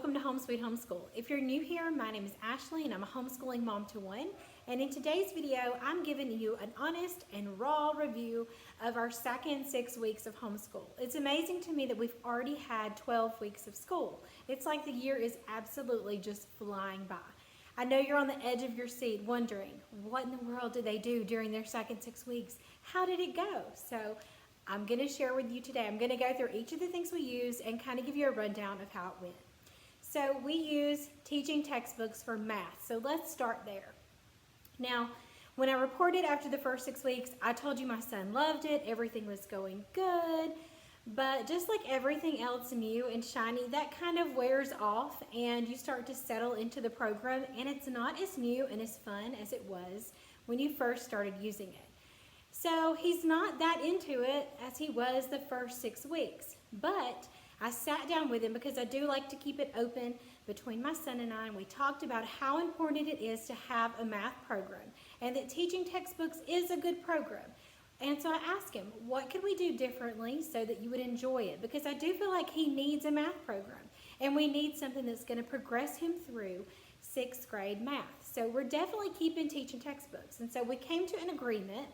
welcome to Home Sweet Homeschool. If you're new here, my name is Ashley and I'm a homeschooling mom to one. And in today's video, I'm giving you an honest and raw review of our second 6 weeks of homeschool. It's amazing to me that we've already had 12 weeks of school. It's like the year is absolutely just flying by. I know you're on the edge of your seat wondering, what in the world did they do during their second 6 weeks? How did it go? So I'm going to share with you today. I'm going to go through each of the things we use and kind of give you a rundown of how it went. So we use teaching textbooks for math. So let's start there. Now, when I reported after the first 6 weeks, I told you my son loved it. Everything was going good. But just like everything else new and shiny, that kind of wears off and you start to settle into the program, and it's not as new and as fun as it was when you first started using it. So he's not that into it as he was the first 6 weeks. But I sat down with him because I do like to keep it open between my son and I, and we talked about how important it is to have a math program and that teaching textbooks is a good program. And so I asked him, what could we do differently so that you would enjoy it? Because I do feel like he needs a math program and we need something that's going to progress him through 6th grade math. So we're definitely keeping teaching textbooks. And so we came to an agreement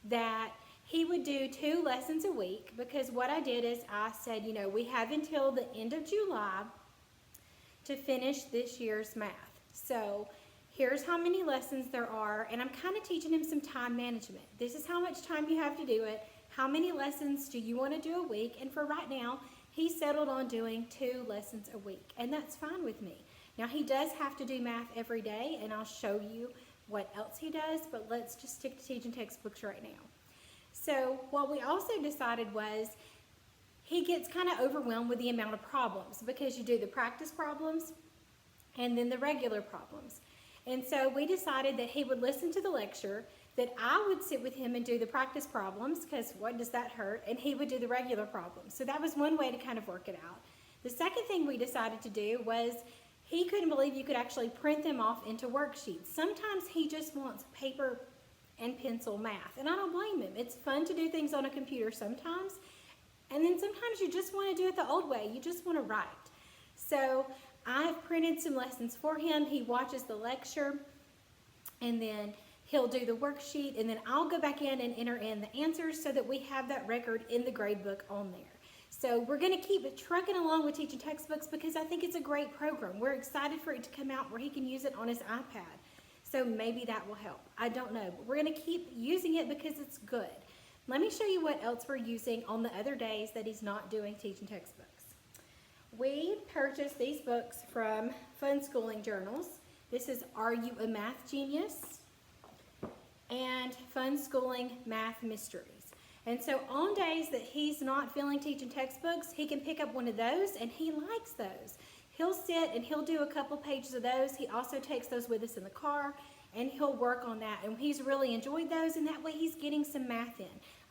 that he would do 2 lessons a week, because what I did is I said, you know, we have until the end of July to finish this year's math. So here's how many lessons there are, and I'm kind of teaching him some time management. This is how much time you have to do it. How many lessons do you want to do a week? And for right now, he settled on doing 2 lessons a week, and that's fine with me. Now, he does have to do math every day, and I'll show you what else he does, but let's just stick to teaching textbooks right now. So what we also decided was he gets kind of overwhelmed with the amount of problems, because you do the practice problems and then the regular problems. And so we decided that he would listen to the lecture, that I would sit with him and do the practice problems, because what does that hurt, and he would do the regular problems. So that was one way to kind of work it out. The second thing we decided to do was he couldn't believe you could actually print them off into worksheets. Sometimes he just wants paper and pencil math, and I don't blame him. It's fun to do things on a computer sometimes, and then sometimes you just want to do it the old way. You just want to write. So I've printed some lessons for him. He watches the lecture, and then he'll do the worksheet, and then I'll go back in and enter in the answers so that we have that record in the grade book on there. So we're going to keep it trucking along with teaching textbooks because I think it's a great program. We're excited for it to come out where he can use it on his iPad. So maybe that will help. I don't know. But we're going to keep using it because it's good. Let me show you what else we're using on the other days that he's not doing teaching textbooks. We purchased these books from Funschooling journals. This is Are You a Math Genius? And Funschooling Math Mysteries. And so on days that he's not feeling teaching textbooks, he can pick up one of those, and he likes those. He'll sit and he'll do a couple pages of those. He also takes those with us in the car, and he'll work on that. And he's really enjoyed those, and that way he's getting some math in.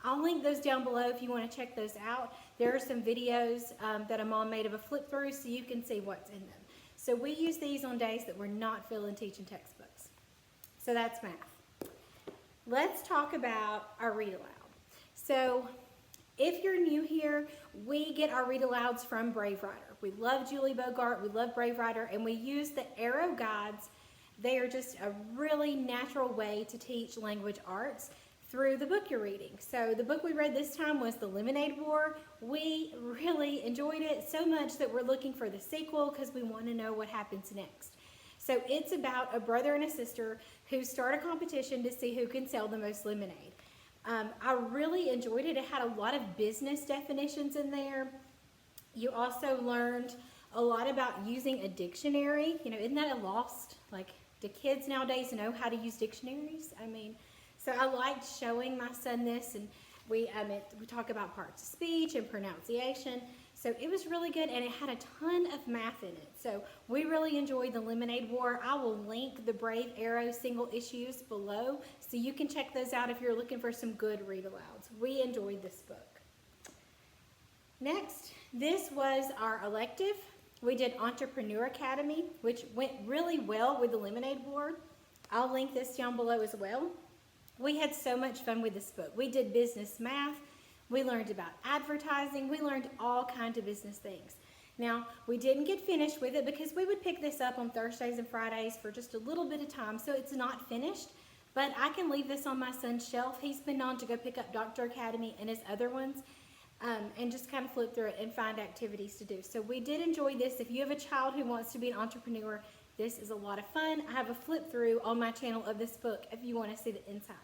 I'll link those down below if you want to check those out. There are some videos that a mom made of a flip through so you can see what's in them. So we use these on days that we're not feeling teaching textbooks. So that's math. Let's talk about our read aloud. So if you're new here, we get our read alouds from Brave Writer. We love Julie Bogart, we love Brave Writer, and we use the arrow guides. They are just a really natural way to teach language arts through the book you're reading. So the book we read this time was The Lemonade War. We really enjoyed it so much that we're looking for the sequel because we want to know what happens next. So it's about a brother and a sister who start a competition to see who can sell the most lemonade. I really enjoyed it. It had a lot of business definitions in there. You also learned a lot about using a dictionary. You know, isn't that a lost? Like, do kids nowadays know how to use dictionaries? I mean, so I liked showing my son this, and we talk about parts of speech and pronunciation. So it was really good, and it had a ton of math in it. So we really enjoyed the Lemonade War. I will link the Brave Arrow single issues below, so you can check those out if you're looking for some good read alouds. We enjoyed this book. Next, this was our elective. We did Entrepreneur Academy, which went really well with the Lemonade War. I'll link this down below as well. We had so much fun with this book. We did business math. We learned about advertising. We learned all kinds of business things. Now, we didn't get finished with it because we would pick this up on Thursdays and Fridays for just a little bit of time, so it's not finished. But I can leave this on my son's shelf. He's been on to go pick up Dr. Academy and his other ones and just kind of flip through it and find activities to do. So we did enjoy this. If you have a child who wants to be an entrepreneur, this is a lot of fun. I have a flip through on my channel of this book if you want to see the inside.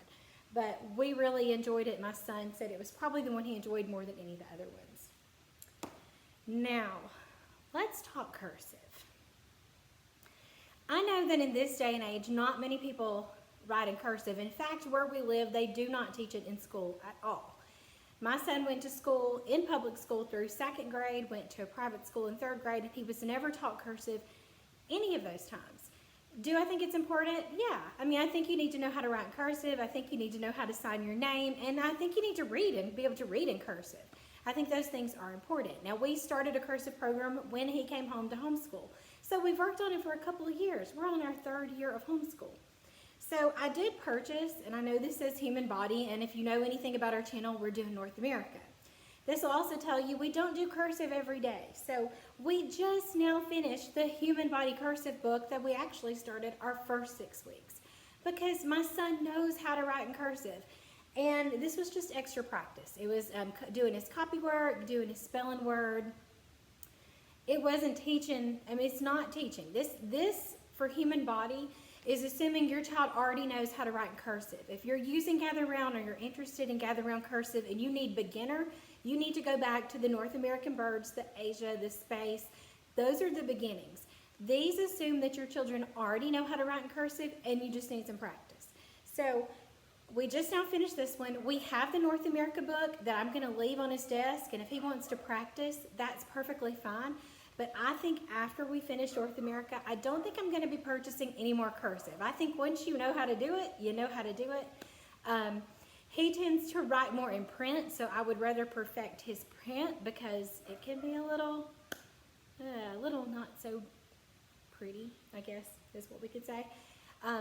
But we really enjoyed it. My son said it was probably the one he enjoyed more than any of the other ones. Now, let's talk cursive. I know that in this day and age, not many people write in cursive. In fact, where we live, they do not teach it in school at all. My son went to school, in public school through second grade, went to a private school in third grade, and he was never taught cursive any of those times. Do I think it's important? Yeah. I mean, I think you need to know how to write in cursive. I think you need to know how to sign your name, and I think you need to read and be able to read in cursive. I think those things are important. Now, we started a cursive program when he came home to homeschool. So we've worked on it for a couple of years. We're on our third year of homeschool. So I did purchase, and I know this says human body, and if you know anything about our channel, we're doing North America. This will also tell you we don't do cursive every day. So we just now finished the human body cursive book that we actually started our first 6 weeks because my son knows how to write in cursive. And this was just extra practice. It was doing his copy work, doing his spelling word. It wasn't teaching. I mean, it's not teaching. This for human body is assuming your child already knows how to write in cursive. If you're using Gather Round or you're interested in Gather Round cursive and you need beginner, you need to go back to the North American birds, the Asia, the space. Those are the beginnings. These assume that your children already know how to write in cursive and you just need some practice. So we just now finished this one. We have the North America book that I'm going to leave on his desk, and if he wants to practice, that's perfectly fine. But I think after we finish North America, I don't think I'm going to be purchasing any more cursive. I think once you know how to do it, you know how to do it. He tends to write more in print, so I would rather perfect his print because it can be a little not so pretty, I guess is what we could say.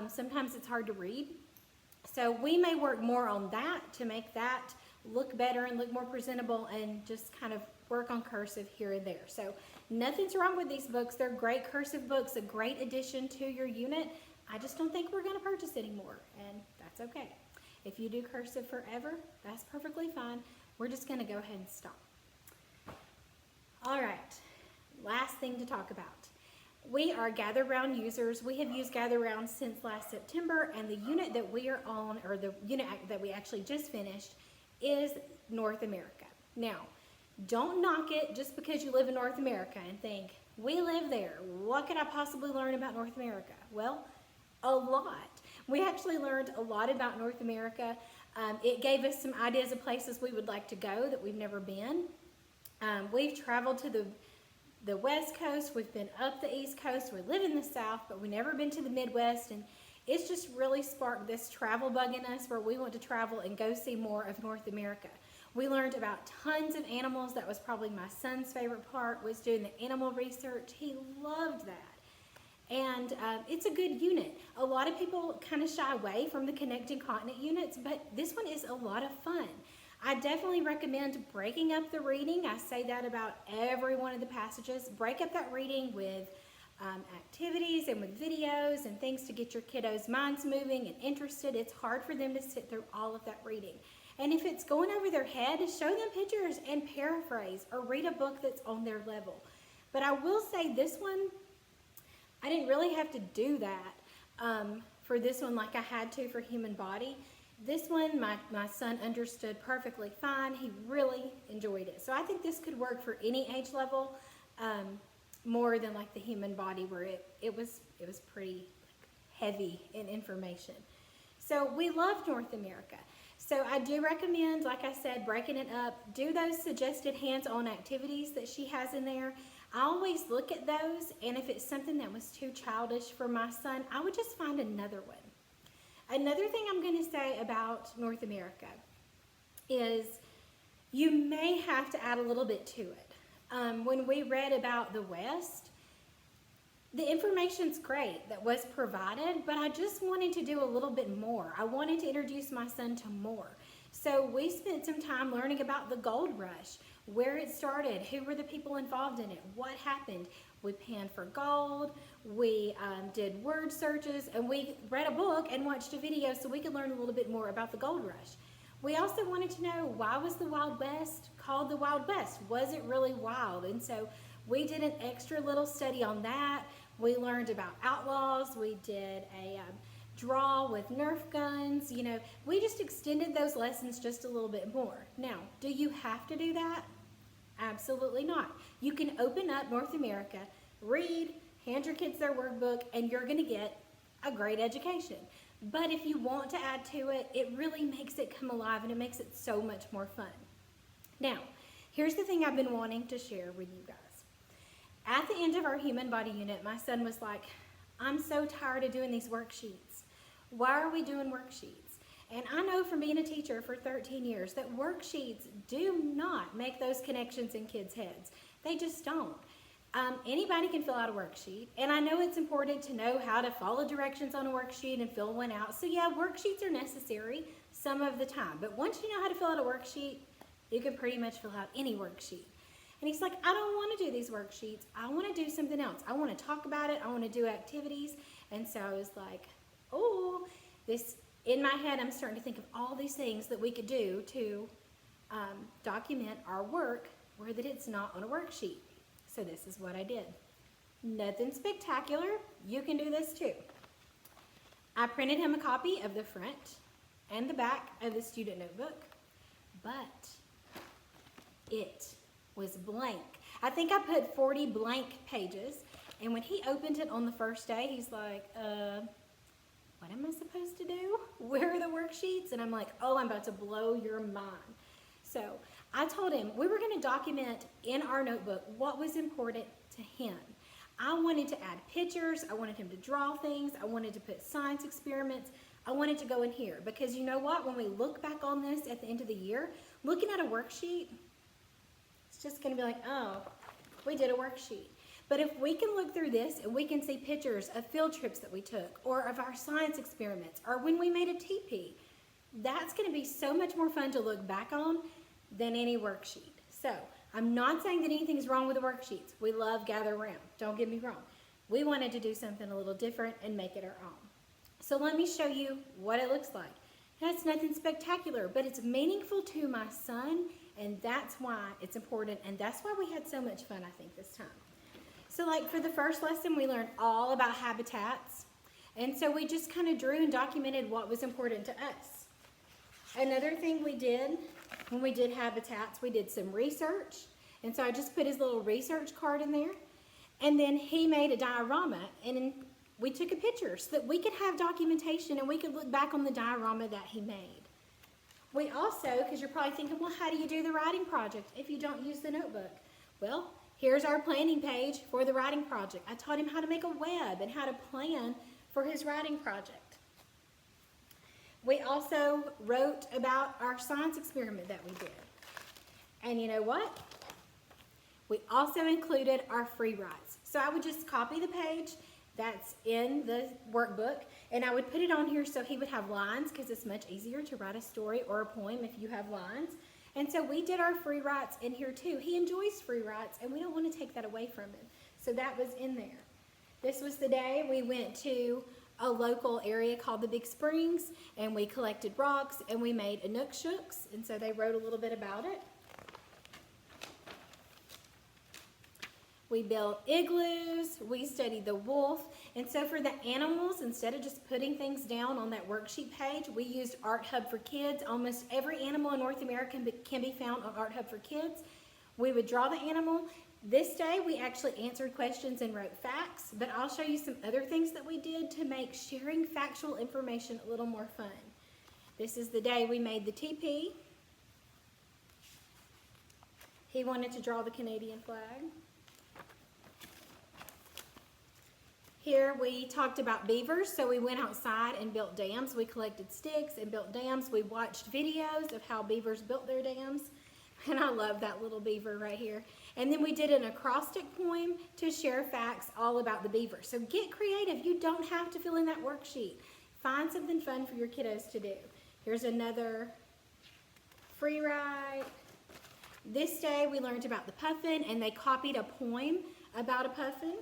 Sometimes it's hard to read. So we may work more on that to make that look better and look more presentable and just kind of work on cursive here and there. So nothing's wrong with these books. They're great cursive books, a great addition to your unit. I just don't think we're going to purchase anymore, and that's okay. If you do cursive forever, that's perfectly fine. We're just going to go ahead and stop. All right, last thing to talk about. We are Gather Round users. We have used Gather Round since last September, and the unit that we are on, or the unit that we actually just finished, is North America. Now, don't knock it just because you live in North America and think, we live there. What could I possibly learn about North America? Well, a lot. We actually learned a lot about North America. It gave us some ideas of places we would like to go that we've never been. We've traveled to the West Coast. We've been up the East Coast. We live in the South, but we've never been to the Midwest. And it's just really sparked this travel bug in us where we want to travel and go see more of North America. We learned about tons of animals. That was probably my son's favorite part, was doing the animal research. He loved that. And it's a good unit. A lot of people kind of shy away from the connecting continent units, but this one is a lot of fun. I definitely recommend breaking up the reading. I say that about every one of the passages. Break up that reading with activities and with videos and things to get your kiddos' minds moving and interested. It's hard for them to sit through all of that reading. And if it's going over their head, show them pictures and paraphrase or read a book that's on their level. But I will say this one, I didn't really have to do that for this one like I had to for Human Body. This one, my son understood perfectly fine. He really enjoyed it. So I think this could work for any age level, more than like the Human Body where it was pretty heavy in information. So we love North America. So I do recommend, like I said, breaking it up. Do those suggested hands-on activities that she has in there. I always look at those, and if it's something that was too childish for my son, I would just find another one. Another thing I'm going to say about North America is you may have to add a little bit to it. When we read about the West, the information's great that was provided, but I just wanted to do a little bit more. I wanted to introduce my son to more. So So we spent some time learning about the gold rush, where it started, who were the people involved in it, what happened. We panned for gold, we did word searches, and we read a book and watched a video so we could learn a little bit more about the gold rush. We also wanted to know, why was the Wild West called the Wild West? Was it really wild? And so we did an extra little study on that. We learned about outlaws. We did a draw with Nerf guns. You know, we just extended those lessons just a little bit more. Now, do you have to do that? Absolutely not. You can open up North America, read, hand your kids their workbook, and you're going to get a great education. But if you want to add to it, it really makes it come alive and it makes it so much more fun. Now, here's the thing I've been wanting to share with you guys. At the end of our human body unit, my son was like, I'm so tired of doing these worksheets. Why are we doing worksheets? And I know from being a teacher for 13 years that worksheets do not make those connections in kids' heads. They just don't. Anybody can fill out a worksheet, and I know it's important to know how to follow directions on a worksheet and fill one out. So yeah, worksheets are necessary some of the time, but once you know how to fill out a worksheet, you can pretty much fill out any worksheet. And he's like, I don't want to do these worksheets. I want to do something else. I want to talk about it. I want to do activities. And so I was like, oh, in my head, I'm starting to think of all these things that we could do to document our work where that it's not on a worksheet. So this is what I did. Nothing spectacular. You can do this too. I printed him a copy of the front and the back of the student notebook, but it was blank. I think I put 40 blank pages, and when he opened it on the first day, he's like, what am I supposed to do? Where are the worksheets? And I'm like, oh, I'm about to blow your mind. So I told him we were going to document in our notebook what was important to him. I wanted to add pictures. I wanted him to draw things. I wanted to put science experiments. I wanted to go in here because you know what? When we look back on this at the end of the year, looking at a worksheet, it's just going to be like, oh, we did a worksheet. But if we can look through this and we can see pictures of field trips that we took or of our science experiments or when we made a teepee, that's going to be so much more fun to look back on than any worksheet. So I'm not saying that anything's wrong with the worksheets. We love Gather Round. Don't get me wrong. We wanted to do something a little different and make it our own. So let me show you what it looks like. That's nothing spectacular, but it's meaningful to my son, and that's why it's important, and that's why we had so much fun, I think, this time. So like for the first lesson, we learned all about habitats, and so we just kind of drew and documented what was important to us. Another thing we did when we did habitats, we did some research, and so I just put his little research card in there, and then he made a diorama, and we took a picture so that we could have documentation and we could look back on the diorama that he made. We also, because you're probably thinking, well, how do you do the writing project if you don't use the notebook? Well, here's our planning page for the writing project. I taught him how to make a web and how to plan for his writing project. We also wrote about our science experiment that we did. And you know what? We also included our free writes. So I would just copy the page that's in the workbook, and I would put it on here so he would have lines, because it's much easier to write a story or a poem if you have lines. And so we did our free writes in here too. He enjoys free writes, and we don't want to take that away from him. So that was in there. This was the day we went to a local area called the Big Springs, and we collected rocks, and we made Inukshooks, and so they wrote a little bit about it. We built igloos, we studied the wolf, and so for the animals, instead of just putting things down on that worksheet page, we used Art Hub for Kids. Almost every animal in North America can be found on Art Hub for Kids. We would draw the animal. This day, we actually answered questions and wrote facts, but I'll show you some other things that we did to make sharing factual information a little more fun. This is the day we made the teepee. He wanted to draw the Canadian flag. Here we talked about beavers, so we went outside and built dams. We collected sticks and built dams. We watched videos of how beavers built their dams, and I love that little beaver right here. And then we did an acrostic poem to share facts all about the beaver. So get creative. You don't have to fill in that worksheet. Find something fun for your kiddos to do. Here's another free write. This day we learned about the puffin, and they copied a poem about a puffin.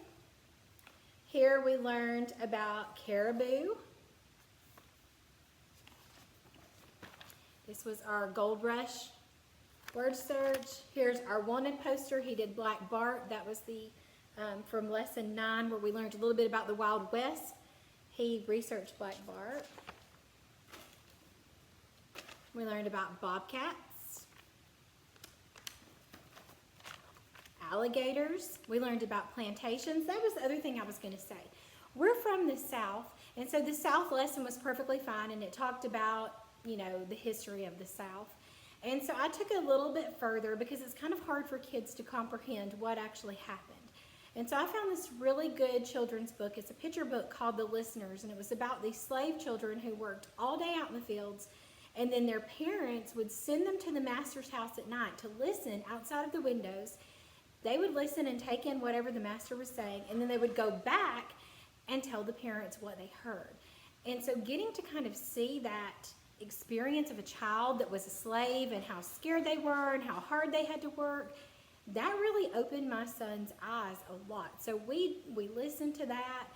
Here we learned about caribou. This was our Gold Rush word search. Here's our wanted poster. He did Black Bart. That was the from lesson 9, where we learned a little bit about the Wild West. He researched Black Bart. We learned about bobcats, alligators. We learned about plantations. That was the other thing I was going to say. We're from the South, and so the South lesson was perfectly fine, and it talked about, you know, the history of the South. And so I took it a little bit further because it's kind of hard for kids to comprehend what actually happened. And so I found this really good children's book. It's a picture book called The Listeners, and it was about these slave children who worked all day out in the fields, and then their parents would send them to the master's house at night to listen outside of the windows. They would listen and take in whatever the master was saying, and then they would go back and tell the parents what they heard. And so getting to kind of see that experience of a child that was a slave and how scared they were and how hard they had to work, that really opened my son's eyes a lot. So we listened to that,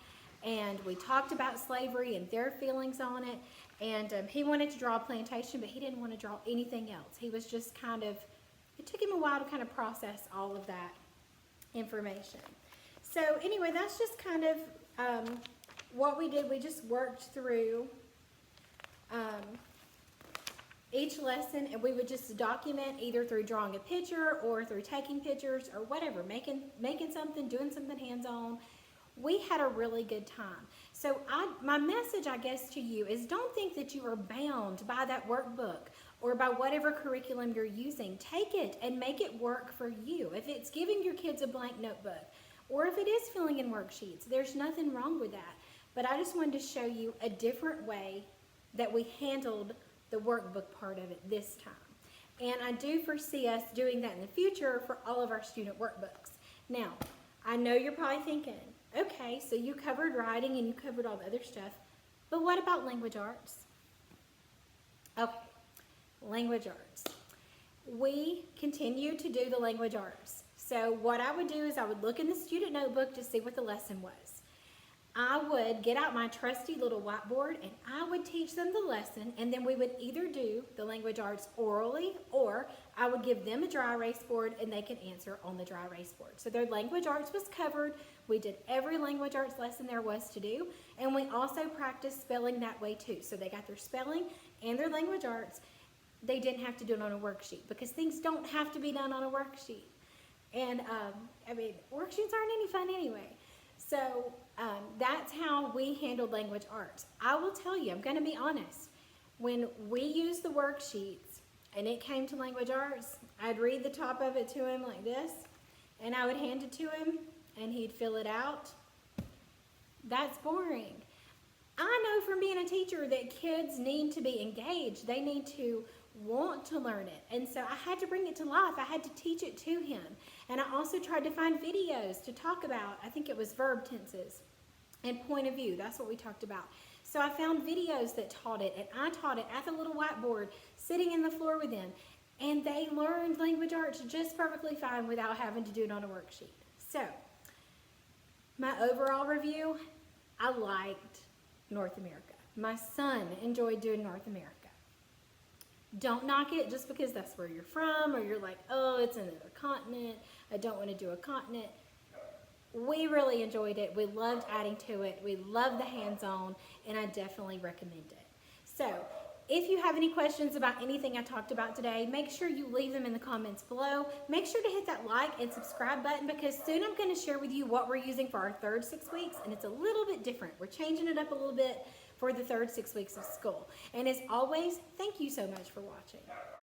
and we talked about slavery and their feelings on it. And he wanted to draw a plantation, but he didn't want to draw anything else. He was just kind of, it took him a while to kind of process all of that information. So anyway, that's just kind of what we did. We just worked through each lesson, and we would just document either through drawing a picture or through taking pictures or whatever, making something, doing something hands-on. We had a really good time. So my message, I guess, to you is don't think that you are bound by that workbook or by whatever curriculum you're using. Take it and make it work for you. If it's giving your kids a blank notebook, or if it is filling in worksheets, there's nothing wrong with that. But I just wanted to show you a different way that we handled the workbook part of it this time. And I do foresee us doing that in the future for all of our student workbooks. Now, I know you're probably thinking, okay, so you covered writing and you covered all the other stuff, but what about language arts? Okay, language arts. We continue to do the language arts. So what I would do is I would look in the student notebook to see what the lesson was. I would get out my trusty little whiteboard and I would teach them the lesson, and then we would either do the language arts orally, or I would give them a dry erase board and they could answer on the dry erase board. So their language arts was covered. We did every language arts lesson there was to do, and we also practiced spelling that way too. So they got their spelling and their language arts. They didn't have to do it on a worksheet because things don't have to be done on a worksheet. And I mean, worksheets aren't any fun anyway. So that's how we handled language arts. I will tell you, I'm going to be honest, when we used the worksheets and it came to language arts, I'd read the top of it to him like this, and I would hand it to him and he'd fill it out. That's boring. I know from being a teacher that kids need to be engaged. They need to want to learn it. And so I had to bring it to life. I had to teach it to him. And I also tried to find videos to talk about, I think it was verb tenses and point of view. That's what we talked about. So I found videos that taught it, and I taught it at the little whiteboard, sitting in the floor with them. And they learned language arts just perfectly fine without having to do it on a worksheet. So my overall review, I liked North America. My son enjoyed doing North America. Don't knock it just because that's where you're from, or you're like, oh, it's another continent, I don't want to do a continent. We really enjoyed it. We loved adding to it. We loved the hands-on, and I definitely recommend it. So if you have any questions about anything I talked about today, make sure you leave them in the comments below. Make sure to hit that like and subscribe button, because soon I'm going to share with you what we're using for our third 6 weeks, and it's a little bit different. We're changing it up a little bit for the third 6 weeks of school. And as always, thank you so much for watching.